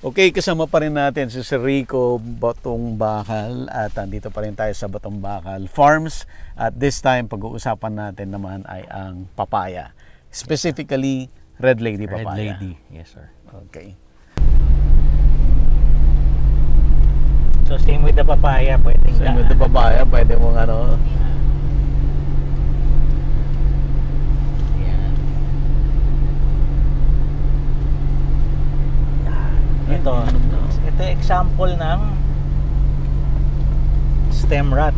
Okay, kasama pa rin natin si Sir Rico Batong Bakal at andito pa rin tayo sa Batong Bakal Farms. At this time, pag-uusapan natin naman ay ang papaya. Specifically, Red Lady papaya. Red Lady, yes sir. Okay. So same with the papaya, pwedeng Same with the papaya, pwede mong ano. Yan. Ito example ng stem rot.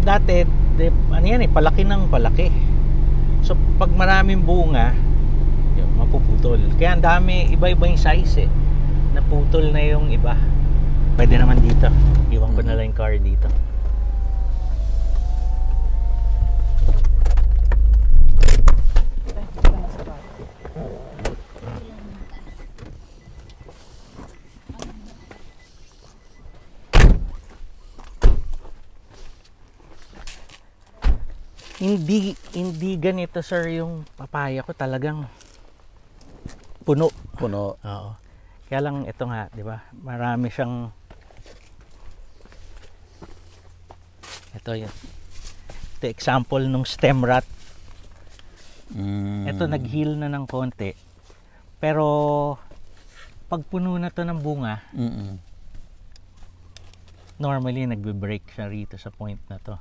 Dati ano yan palaki ng palaki. So pag maraming bunga, yun, mapuputol. Kaya ang dami, iba-iba yung size naputol na yung iba. Pwede naman dito. Iwan ko na lang yung car dito. Hindi ganito sir yung papaya ko, talagang puno. Oo. Kaya lang ito nga, 'di ba? Marami siyang ito yun. Ito example nung stem rot. Ito nag-heal na ng konti. Pero pag puno na to ng bunga, normally nagbe-break siya rito sa point na to.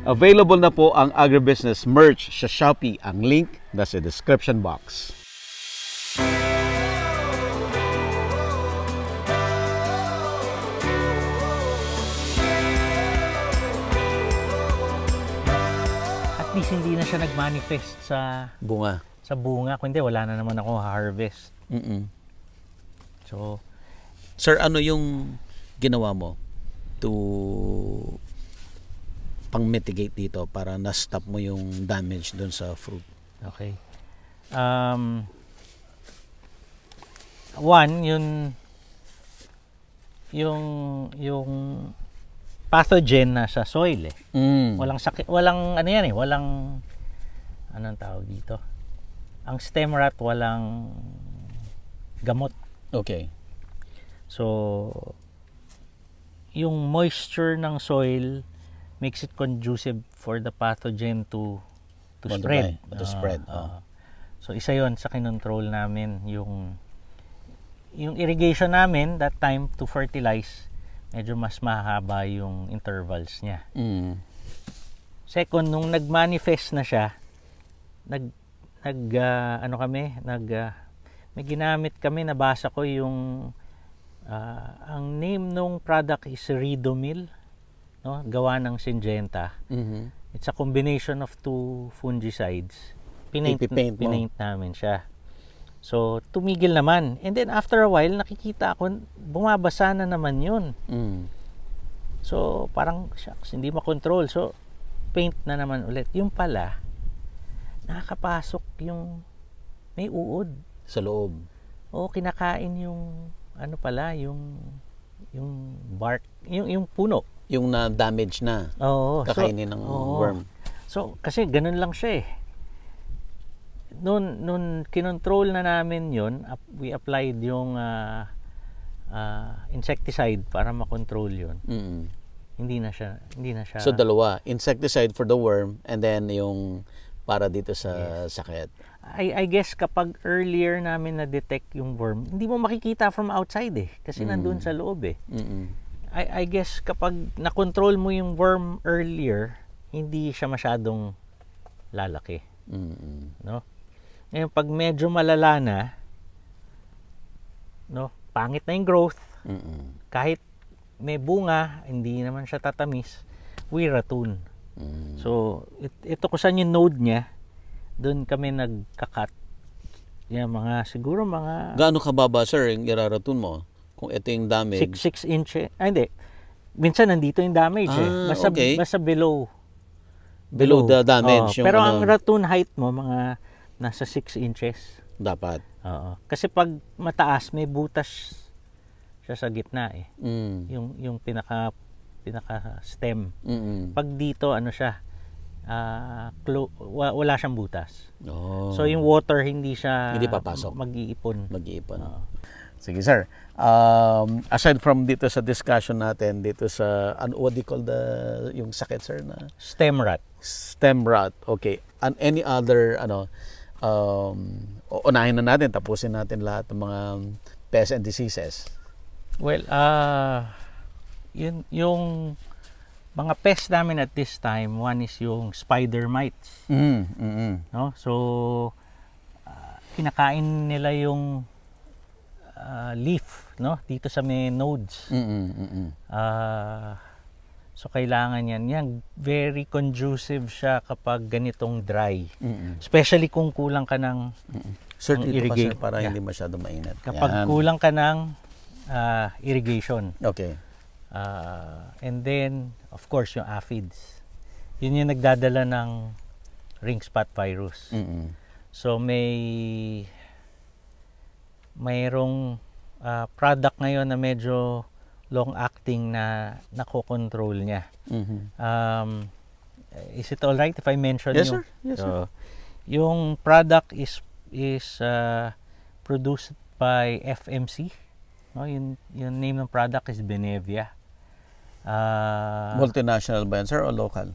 Available na po ang agribusiness merch sa Shopee. Ang link nasa description box. At least hindi na siya nag-manifest sa bunga. Kundi wala na naman ako harvest. So, sir, ano yung ginawa mo to pang-mitigate dito para na-stop mo yung damage doon sa fruit? Okay. One, yung pathogen na sa soil Walang sakit, walang ano yan walang anong tawag dito. Ang stem rot walang gamot. Okay. So yung moisture ng soil makes it conducive for the pathogen to spread. So isa yon sa kinontrol namin, yung irrigation namin that time to fertilize, medyo mas mahaba yung intervals niya. Second, nung nag-manifest na siya, may ginamit kami, nabasa ko yung ang name nung product is Ridomil, no? Gawa ng Syngenta. It's a combination of two fungicides. Pinaint namin siya. So, tumigil naman. And then, after a while, nakikita ako, bumabasa na naman yun. So, parang, shucks, hindi makontrol. So, paint na naman ulit. Yung pala, nakakapasok yung, may uod. Sa loob. O, kinakain yung, ano pala, yung bark, yung puno. Yung na-damage na. Oo. Kakainin ng worm. So, kasi ganun lang siya Noon kinontrol na namin yun, we applied yung insecticide para makontrol yun. Hindi na siya. So dalawa, insecticide for the worm and then yung para dito sa sakit. I guess kapag earlier namin na-detect yung worm, hindi mo makikita from outside kasi nandun sa loob I guess kapag na-control mo yung worm earlier, hindi siya masyadong lalaki. No? Ngayon, pag medyo malala na, no, pangit na yung growth, kahit may bunga, hindi naman siya tatamis, we ratun. So, ito kung saan yung node niya, doon kami nagkakat. Yan, siguro mga... Gaano kababa, sir, yung iraratun mo? Kung ito yung damage? 6 inches. Hindi. Minsan nandito yung damage Basta below the damage. Pero ang ratoon height mo, mga nasa 6 inches. Dapat. Oo. Kasi pag mataas, may butas siya sa gitna eh. Yung pinaka stem. Pag dito, ano siya, wala siyang butas. Oh. So yung water hindi papasok. Mag-iipon. Sige sir. Aside from dito sa discussion natin dito sa what do you call yung sakit sir na Stem rot. Okay. And any other unahin na natin, tapusin natin lahat ng mga pests and diseases. Well, yung mga pests namin at this time, one is yung spider mites. No? So, kinakain nila yung leaf, no? Dito sa may nodes. So, kailangan yan. Very conducive siya kapag ganitong dry. Especially kung kulang ka ng Sir, dito irrigate. Kasi para hindi masyado mainit. Kapag kulang ka ng irrigation. Okay. And then, of course, yung aphids. Yun yung nagdadala ng ring spot virus. So, mayroong product ngayon na medyo long-acting na nakokontrol niya. Is it all right if I mention Yes, yung, sir. Yes, sir. Yung product is produced by FMC. No, yung name ng product is Benevia. Multinational ba yan, sir, o local?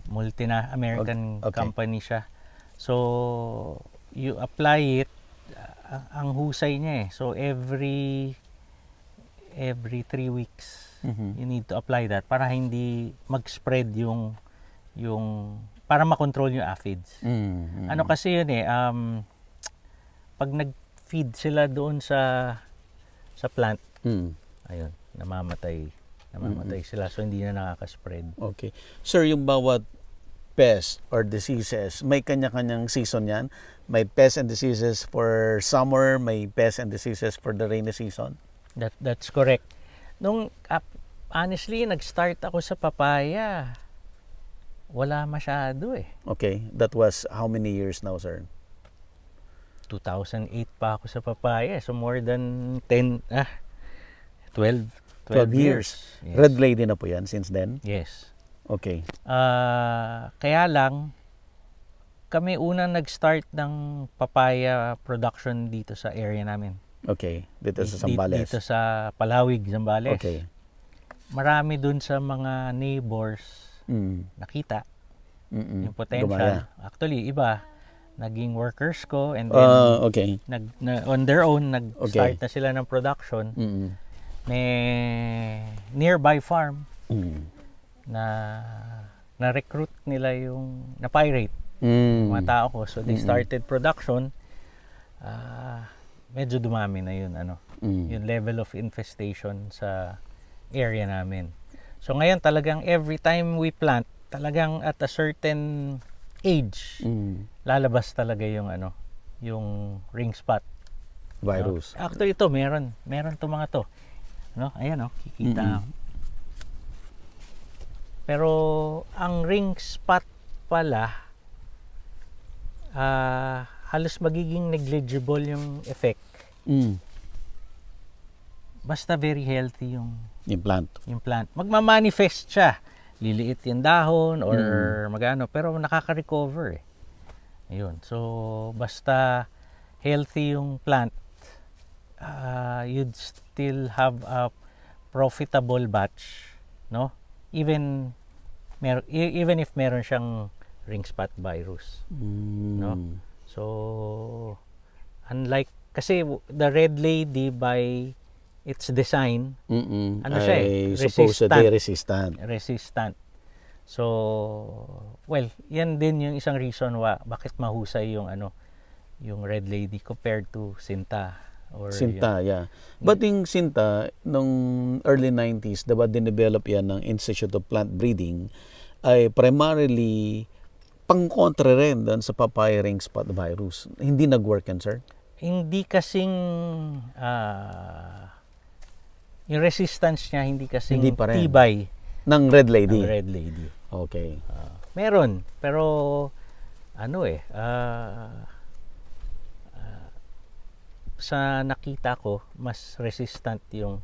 American Okay. company siya. So, you apply it, ang husay niya eh. So, every 3 weeks, you need to apply that para hindi mag-spread yung para makontrol yung aphids. Ano kasi yun eh, pag nag-feed sila doon sa plant, ayun, namamatay sila, so hindi na nakaka-spread. Okay. Sir, yung bawat pest or diseases, may kanya-kanyang season yan? May pests and diseases for summer, may pests and diseases for the rainy season? That's correct. Honestly, nag-start ako sa papaya, wala masyado eh. Okay. That was how many years now, sir? 2008 pa ako sa papaya. So more than 12 years. Yes. Red Lady na po yan since then? Yes. Okay. Kaya lang, kami unang nag-start ng papaya production dito sa area namin. Okay. Dito sa Zambales? Dito sa Palawig, Zambales. Okay. Marami dun sa mga neighbors nakita yung potential. Gumaya. Actually, iba, naging workers ko and then okay. on their own, nag-start na sila ng production. May nearby farm na recruit nila yung na-pirate mga tao ko. So they started production. Medyo dumami na yun, yung level of infestation sa area namin. So ngayon talagang every time we plant, talagang at a certain age, lalabas talaga yung yung ring spot virus. Actually ito meron to mga to. Ayan kikita. Pero ang ring spot pala halos magiging negligible yung effect. Basta very healthy yung plant. Magma-manifest siya. Liliit yung dahon or magano, pero nakaka-recover eh. Ayun. So basta healthy yung plant, you'd still have a profitable batch, no? Even if meron siyang ring spot virus, no? So unlike kasi the Red Lady by its design, siya supposedly resistant. So, well, yan din yung isang reason bakit mahusay yung yung Red Lady compared to Sinta. Yeah. But yung Sinta, nung early 90s, diba dinevelop yan ng Institute of Plant Breeding, ay primarily pang-kontra rin doon sa papaya ring spot virus. Hindi nag-work yan, sir? Hindi kasing yung resistance niya hindi kasing tibay ng Red Lady. Okay. Meron, pero sa nakita ko, mas resistant yung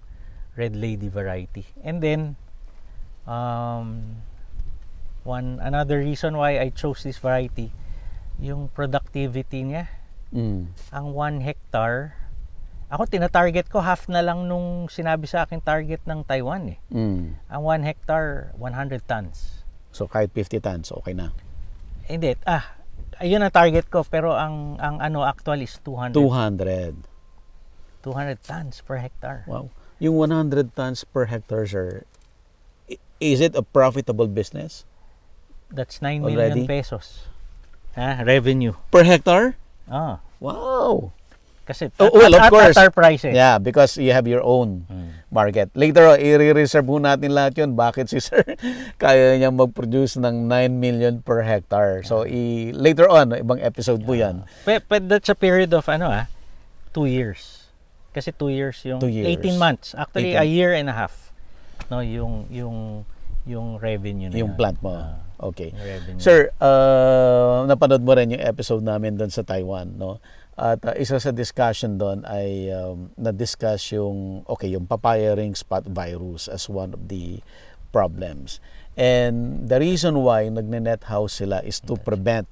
Red Lady variety. And then, another reason why I chose this variety, yung productivity niya. Ang 1 hectare, ako tinatarget ko half na lang nung sinabi sa akin target ng Taiwan eh. Ang 1 hectare, 100 tons. So kahit 50 tons, okay na. Hindi, ayun ang target ko, pero ang ano actual is 200. 200 tons per hectare. Wow. Yung 100 tons per hectare, sir, is it a profitable business? That's 9 million pesos. Revenue. Per hectare? Wow. Kasi of course. At our prices. Yeah, because you have your own market. Later, i-reserve po natin lahat yun. Bakit si sir kaya niyang mag-produce ng 9 million per hectare. So, later on, ibang episode po yan. But that's a period of 2 years. Kasi 2 years yung 18 months. Actually, 18. a year and a half. No, yung revenue na yung yan. plant mo. Okay. Sir, napanood mo rin yung episode namin doon sa Taiwan, no? At isa sa discussion doon ay na-discuss yung papaya ring spot virus as one of the problems. And the reason why nagne-net house sila is to prevent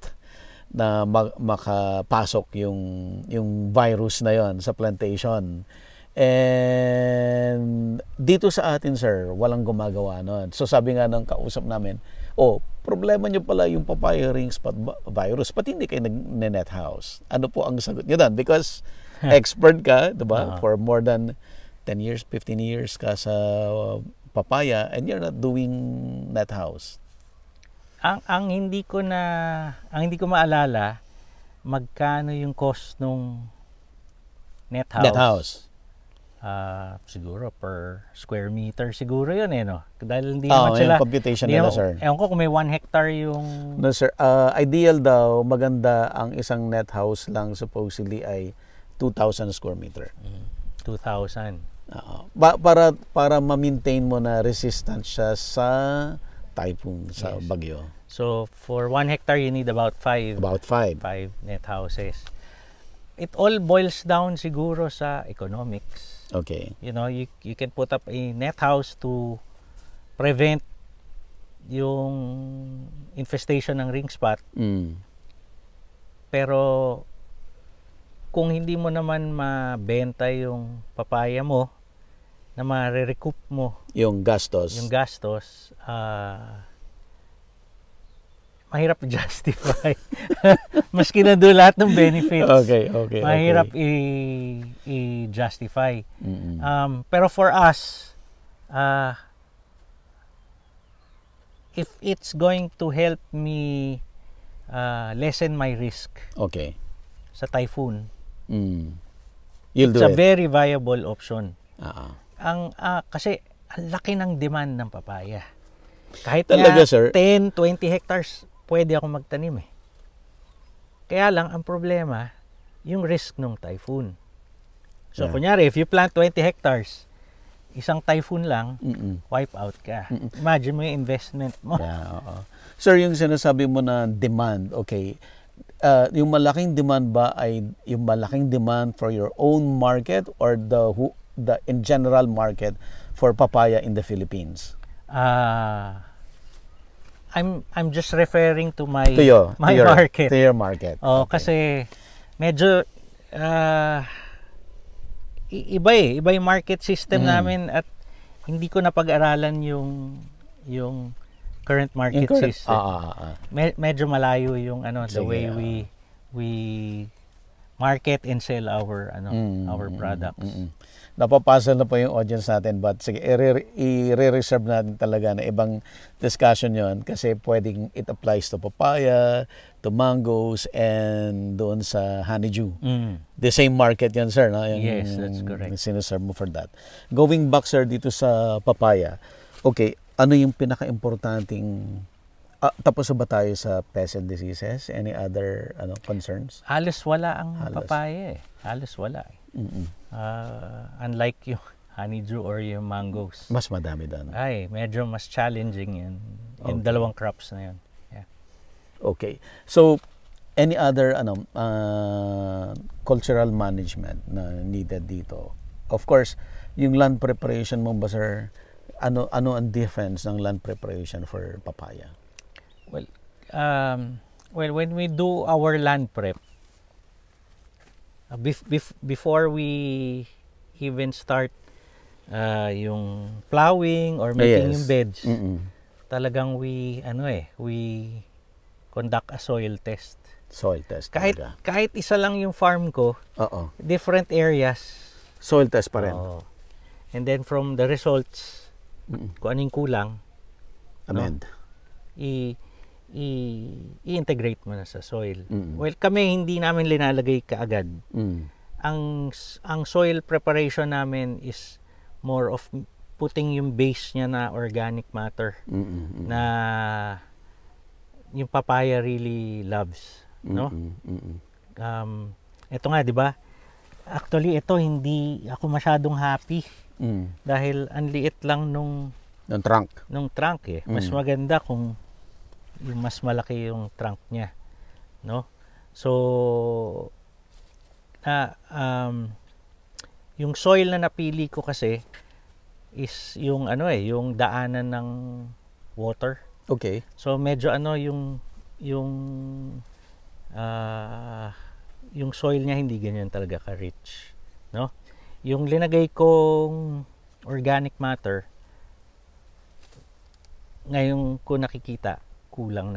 na makapasok yung virus na yon sa plantation. And dito sa atin, sir, walang gumagawa nun. So sabi nga ng kausap namin, problema nyo pala yung papaya ring spot virus. Pati hindi kayo nag-net house. Ano po ang sagot nyo doon? Because expert ka, diba? For more than 10 years, 15 years ka sa papaya and you're not doing net house. Ang hindi ko maalala magkano yung cost nung net house. Net house. Siguro per square meter siguro yun no? Dahil hindi naman sila computation nila, sir. Ewan ko kung may 1 hectare yung... No, sir. Ideal daw, maganda ang isang net house lang supposedly ay 2,000 square meter. 2,000. Para ma-maintain mo na resistant siya sa typhoon, sa bagyo. So, for 1 hectare, you need about 5 net houses. It all boils down siguro sa economics. Okay. You know, you can put up a net house to prevent yung infestation ng ring spot. Pero kung hindi mo naman mabenta yung papaya mo, na ma-recoup mo yung gastos, mahirap i-justify. Maski na doon lahat ng benefits. Okay. Mahirap i-justify. Pero for us, if it's going to help me lessen my risk sa typhoon, it's a very viable option. Kasi ang laki ng demand ng papaya. Kahit talaga, sir, 10, 20 hectares, pwede ako magtanim Kaya lang, ang problema, yung risk ng typhoon. So, kunyari, if you plant 20 hectares, isang typhoon lang, wipe out ka. Imagine mo yung investment mo. Sir, yung sinasabi mo na demand, yung malaking demand ba ay yung malaking demand for your own market or the in general market for papaya in the Philippines? I'm just referring to my market. To your market. Kasi medyo iba yung market system namin at hindi ko napag-aralan yung current market system. Medyo malayo yung the way we market and sell our products. Napapasal na po yung audience natin, but sige, i-reserve natin talaga na ibang discussion yon kasi pwedeng it applies to papaya, to mangoes, and doon sa honeydew. The same market yan, sir, no? Yes, that's correct. Sineserve mo for that. Going back, sir, dito sa papaya, ano yung pinaka-importanting tapos ba tayo sa pest and diseases? Any other concerns? Halos wala ang papaya Halos wala unlike yung honeydew or yung mangoes. Mas madami doon. Medyo mas challenging yan. Yung dalawang crops na yun. Okay. So, Any other cultural management na needed dito? Of course, yung land preparation mo ba, sir? Ano ang difference ng land preparation for papaya? Well, when we do our land prep, before we even start yung plowing or making yung beds, talagang we conduct a soil test. Soil test. Kahit isa lang yung farm ko, different areas, soil test pa rin. And then from the results, kung anong kulang, amend. I-integrate mo na sa soil. Well, kami hindi namin linalagay kaagad. Ang soil preparation namin is more of putting yung base niya na organic matter na yung papaya really loves, no? Ito nga, 'di ba? Actually, ito hindi ako masyadong happy dahil ang liit lang nung trunk eh. Mas maganda kung yung mas malaki yung trunk niya, no? So yung soil na napili ko kasi is yung yung daanan ng water. Okay. So medyo yung soil niya hindi ganyan talaga ka-rich, no? Yung linagay kong organic matter, ngayon ko nakikita kulang.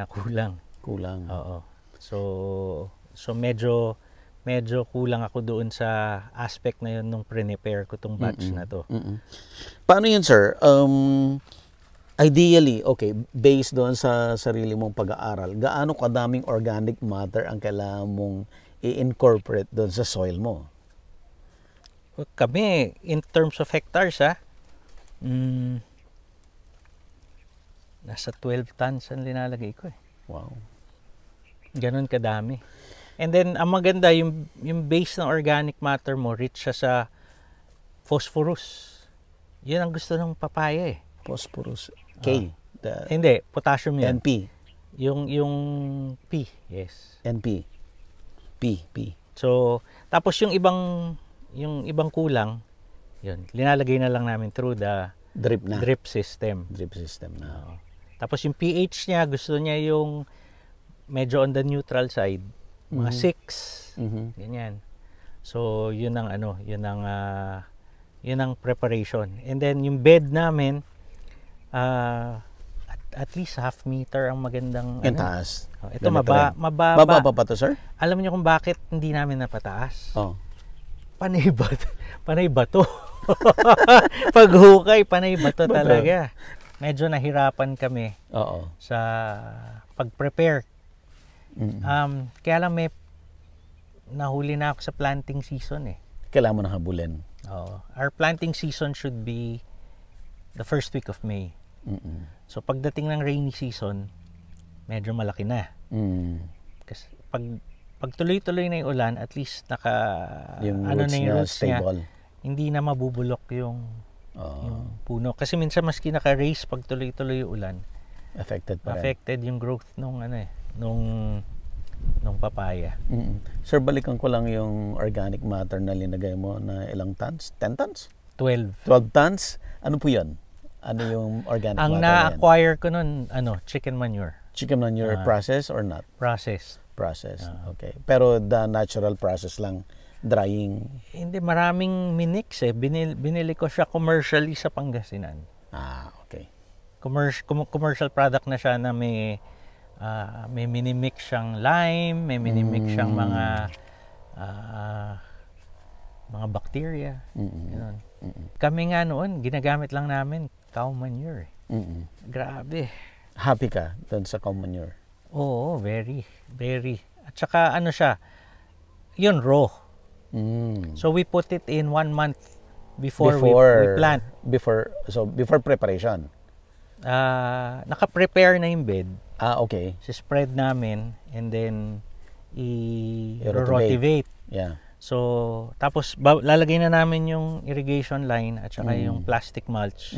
Oo. So medyo kulang ako doon sa aspect na yun nung prepare ko tong batch na to. Paano yun, sir? Ideally, okay, based doon sa sarili mong pag-aaral, gaano kadaming organic matter ang kailangan mong i-incorporate doon sa soil mo? Kami, in terms of hectares, nasa 12 tons ang linalagay ko eh. Wow. Ganun kadami. And then, ang maganda, yung base ng organic matter mo, rich siya sa phosphorus. Yun ang gusto ng papaya eh. Phosphorus. K. Hindi, potassium yun. NP. Yung P, yes. NP. P. So, tapos yung ibang kulang, yun, linalagay na lang namin through the drip system. Drip system na. Tapos yung pH niya, gusto niya yung medyo on the neutral side. Mga 6. Ganyan. So, yun ang preparation. And then yung bed namin, at least half meter ang magandang taas. Ito mababa pa to, sir? Alam niyo kung bakit hindi namin napataas? Panay bato. Paghukay, panay bato talaga. Medyo nahirapan kami sa pag-prepare. Kaya lang may nahuli na ako sa planting season eh. Kailangan mo na habulin. Our planting season should be the first week of May. So pagdating ng rainy season, medyo malaki na. Kasi pag tuloy-tuloy na yung ulan, at least yung roots niya, hindi na mabubulok yung puno. Kasi minsan maski naka-raise pag tuloy-tuloy yung ulan, affected yung growth nung papaya. Sir, balikan ko lang yung organic matter na linagay mo na ilang tons? 10 tons? 12 tons? Ano po yun? Ano yung organic matter? Ang na-acquire ko nun, chicken manure. Chicken manure process or not? Process. Okay. Pero the natural process lang, drying? Hindi, maraming minix eh. Binili ko siya commercially sa Pangasinan. Okay. Commercial product na siya na may minimix siyang lime, may minimix siyang mga bacteria. Ganun. Kami nga noon, ginagamit lang namin cow manure. Grabe. Happy ka doon sa cow manure? Oo, very. At saka siya, yun raw. So we put it in 1 month before we plant. Before preparation? Naka-prepare na yung bed. Okay. Spread namin and then i-rotivate. Yeah. So, tapos lalagay na namin yung irrigation line at saka yung plastic mulch.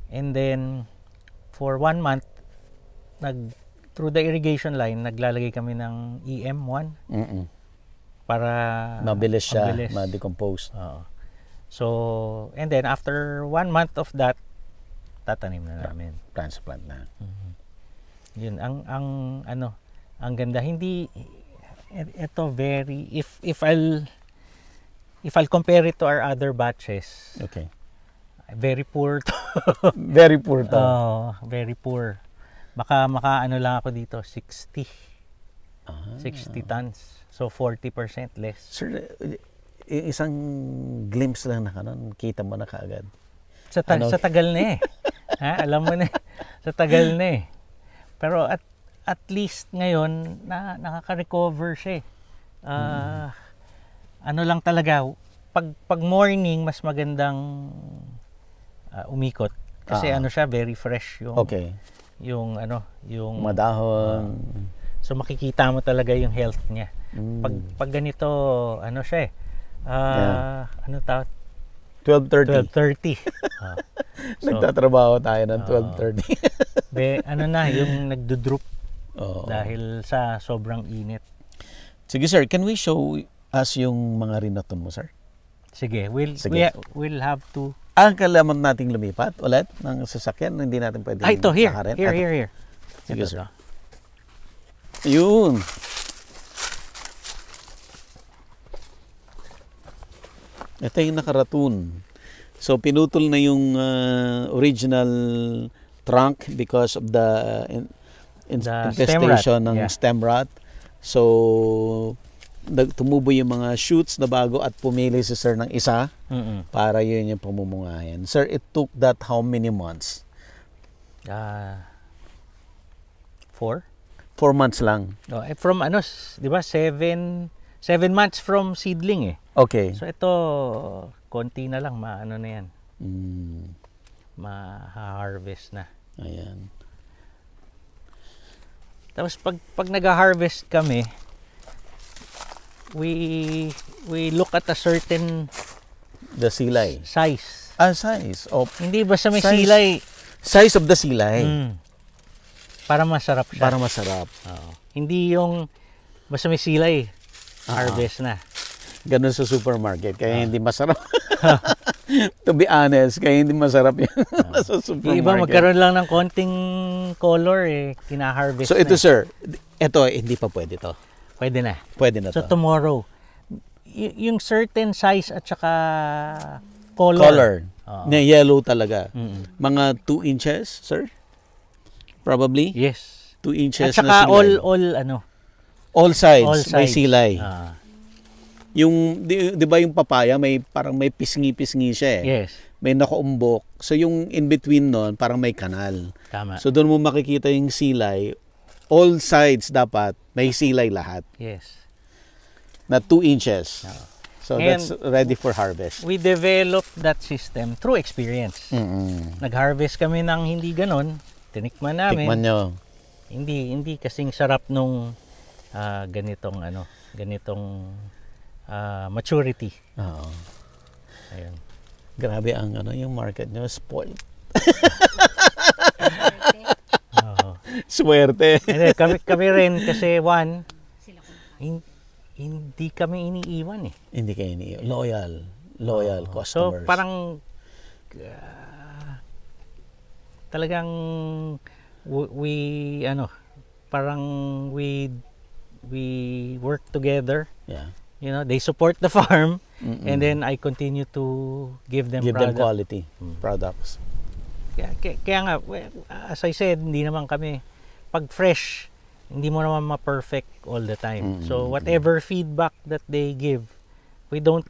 And then for 1 month through the irrigation line, naglalagay kami ng EM1 Mm-mm. para Mabilis siya, mabilis. ma-decompose. Oo. So, and then after 1 month of that, tatanim na namin. Transplant na. Yun ang ganda. Hindi ito very if I'll compare it to our other batches, Okay. very poor to. Very poor to. Very poor. Baka ano lang ako dito, 60 tons. So 40% less. Sir, isang glimpse lang na kanon, kita mo na kaagad. Sa tagal na eh. Ha, alam mo na. Sa tagal na eh. Pero at least ngayon nakaka-recover siya. Ano lang talaga, pag morning mas magandang umikot kasi ano siya, very fresh yung Okay. yung Madahon. so makikita mo talaga yung health niya. Pag ganito ano siya ano tawag 12:30. 12:30. Nagtatrabaho tayo ng 12:30. Ano na yung nagdo-droop Oo. dahil sa sobrang init. Sige sir, can we show us yung mga rinaton mo, sir? Sige, Sige. we'll have to. Kailangan nating lumipat ulit ng sasakyan, hindi natin pwede. Ito, here. lakarin. Here. Sige, Ito, sir. to. Yun. Ito yung nakaratun. So, pinutol na yung original trunk because of the The infestation stem rot. ng Yeah. stem rot. So, tumubo yung mga shoots na bago at pumili si sir ng isa para yun yung pamumungahin. Sir, it took that how many months? 4? 4 months lang. From di ba 7 months from seedling eh. Okay. So ito konti na lang na yan. Ma-harvest na. Ayan. Tapos pag nag-harvest kami, we look at a certain The silay. size. Size of Hindi basta may Size. silay. size of the silay. Para masarap siya. Para masarap. Oo. Hindi yung basta may silay, harvest na. Ganun sa supermarket. Kaya hindi masarap. To be honest, kaya hindi masarap yan sa supermarket. Yung iba magkaroon lang ng konting color kina-harvest So ito na. sir, ito hindi pa pwede to. Pwede na. Pwede na So to. tomorrow, yung certain size at saka color. Na yellow talaga. Mga 2 inches, sir? Probably? Yes. 2 inches At na saka silay. all All sides, may sides. silay. Yung, di ba yung papaya, parang may pisngi-pisngi siya eh. Yes. May nakaumbok. So yung in between nun, parang may kanal. Tama. So doon mo makikita yung silay. All sides dapat may silay lahat. Yes. Na 2 inches. So And that's ready for harvest. We developed that system through experience. Nag-harvest kami ng hindi ganon. Tinikman namin. Tikman nyo. Hindi kasing sarap nung ganitong maturity. Oo. Ayun. Grabe ang yung market nyo. Spoiled. Oo. Swerte. And then, kami rin kasi hindi kami iniiwan eh. Hindi kayo loyal customers. So parang talagang we work together. Yeah. You know, they support the farm and then I continue to give them quality products. Kaya nga, as I said, hindi naman kami pag fresh, hindi mo naman ma-perfect all the time. So whatever feedback that they give, we don't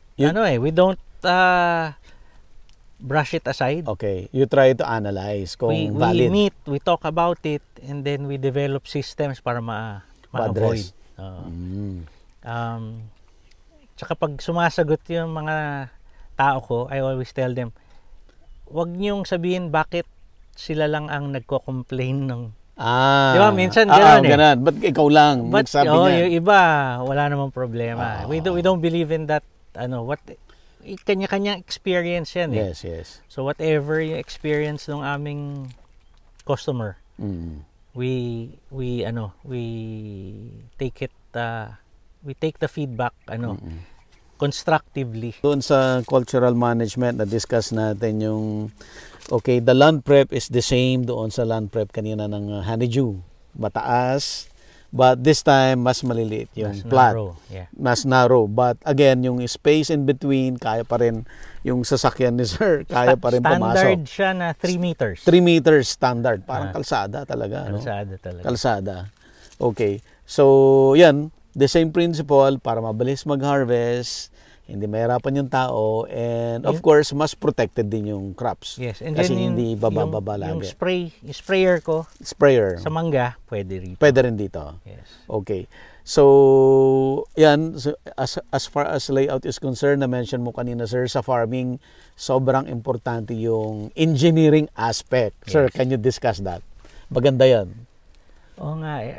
brush it aside. Okay, you try to analyze kung We valid. meet, we talk about it, and then we develop systems para ma-avoid. Tsaka pag sumasagot yung mga tao ko, I always tell them, wag niyong sabihin bakit sila lang ang nagko-complain ng. Di ba, minsan gano'n eh. Ganun. Ba't ikaw lang But magsabi niya? yung iba, wala namang problema. We don't believe in that, kanya-kanya experience yan eh. Yes. So whatever yung experience ng aming customer, we take it we take the feedback constructively. Doon sa cultural management na discuss natin yung okay, the land prep is the same doon sa land prep kanina ng honeydew. Mataas, but this time mas maliliit yung Mas plat. narrow, yeah. Mas narrow. But again, yung space in between, kaya pa rin yung sasakyan ni sir, kaya pa rin Standard pumasok. siya na 3 meters. 3 meters standard. Parang kalsada talaga. Kalsada talaga. Kalsada. Okay. So, yan. The same principle para mabilis mag-harvest, hindi mahirapan yung tao, and of course, mas protected din yung crops. Yes, and Kasi then hindi bababa yung lagi. sprayer ko Sprayer. sa mangga, pwede rito. Pwede rin dito. Yes. Okay. So, yan. So, as far as layout is concerned, na-mention mo kanina, sir, sa farming, sobrang importante yung engineering aspect. Sir, Yes. can you discuss that? Maganda yan. Oo nga eh.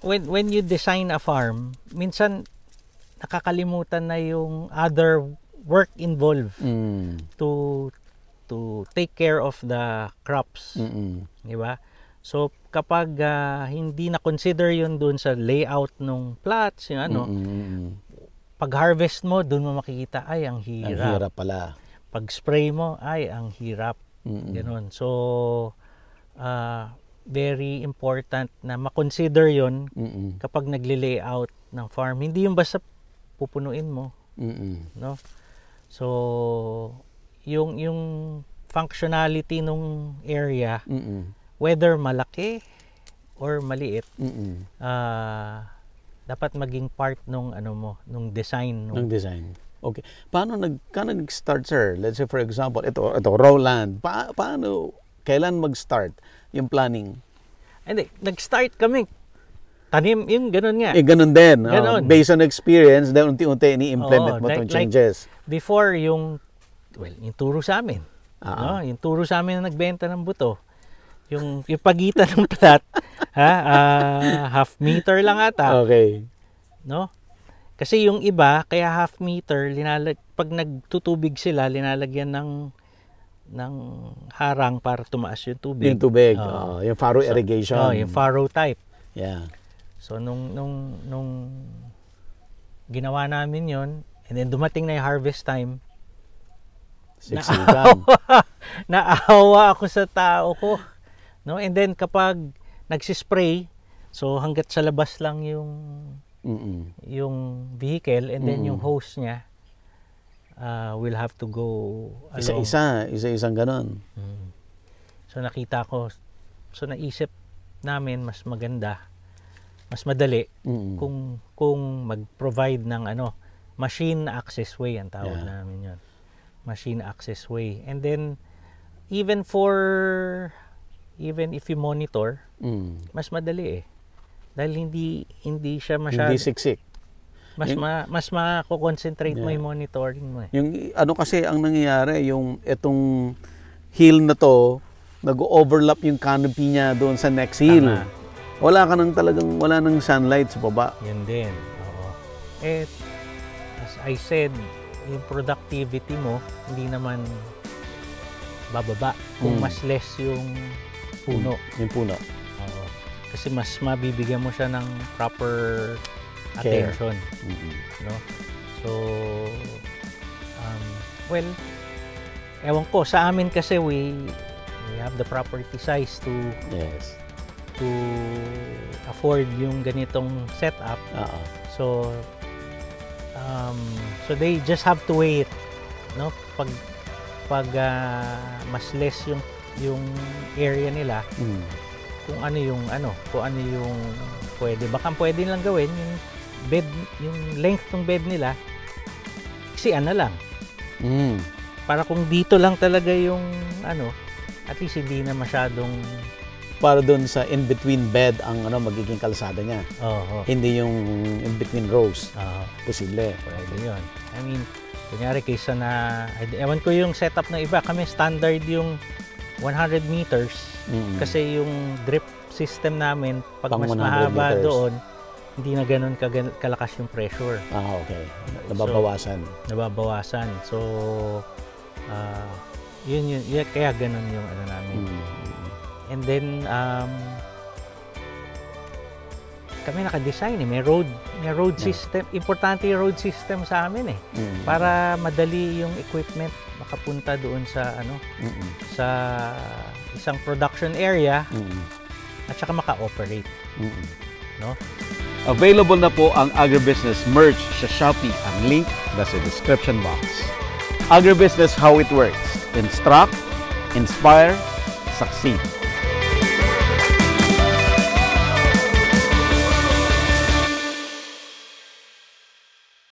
When you design a farm, minsan nakakalimutan na yung other work involved to take care of the crops. Di ba? So kapag hindi na consider yun doon sa layout ng plots, yung pag harvest mo, doon mo makikita ay ang hirap. Ang hirap pala. Pag spray mo, ay ang hirap. Ganun. So very important na makonsider yon kapag nagle-layout ng farm. Hindi yung basta pupunuin mo, no? So yung functionality nung area, whether malaki or maliit, dapat maging part nung nung design Ng design. Okay. Paano nag-start, sir? Let's say for example, ito raw land. Paano kailan mag-start yung planning? Hindi, nag-start kami. Tanim, yung ganun nga. Ganun din. Ganun. Based on experience, then unti-unti ini-implement mo itong changes. Before yung turo sa amin. No? Yung turo sa amin na nagbenta ng buto. Yung pagitan ng plat, half meter lang ata. Okay. No? Kasi yung iba, kaya half meter, pag nagtutubig sila, linalagyan ng harang para tumaas yung tubig. Yung tubig, yung furrow irrigation. Yung furrow type. Yeah. So nung ginawa namin yon, and then dumating na yung harvest time, Siksikan. naawa ako sa tao ko. No? And then kapag nagsispray, so hanggat sa labas lang yung vehicle, and then yung hose niya, we'll have to go along. Isa-isang ganon. So nakita ko, so naisip namin mas maganda, mas madali kung mag-provide ng machine access way ang tawag namin yon. Machine access way. And then even if you monitor, mas madali dahil hindi siya masyado, Hindi siksik. mas mako-concentrate mo yung monitoring mo Yung kasi ang nangyayari, yung itong hill na to, nag-overlap yung canopy niya doon sa next hill. Tama. Wala nang sunlight sa baba. Yun din. Oo. As I said, yung productivity mo hindi naman bababa kung mas less yung puno. Yung puno. Oo. Kasi mas mabibigyan mo siya ng proper Care. attention. No? So, ewan ko, sa amin kasi we have the property size to afford yung ganitong setup. So they just have to wait, no? Pag mas less yung area nila, kung ano yung pwede, baka pwede lang gawin yung bed, yung length ng bed nila sian na lang. Para kung dito lang talaga yung at least hindi na masyadong Para doon sa in-between bed ang magiging kalsada niya. Hindi yung in-between rows. Posible. Pwede yun. I mean, kunyari kaysa ewan ko yung setup ng iba, kami standard yung 100 meters kasi yung drip system namin pag Pang mas 100 mahaba meters. doon, hindi na ganun kalakas yung pressure. Okay. Nababawasan. So, yun kaya ganun yung namin. And then, kami naka-design eh. May road system. Importante yung road system sa amin eh. Para madali yung equipment makapunta doon sa sa isang production area at saka maka-operate. No? Available na po ang Agribusiness merch sa Shopee. Ang link nasa description box. Agribusiness, how it works. Instruct, inspire, succeed.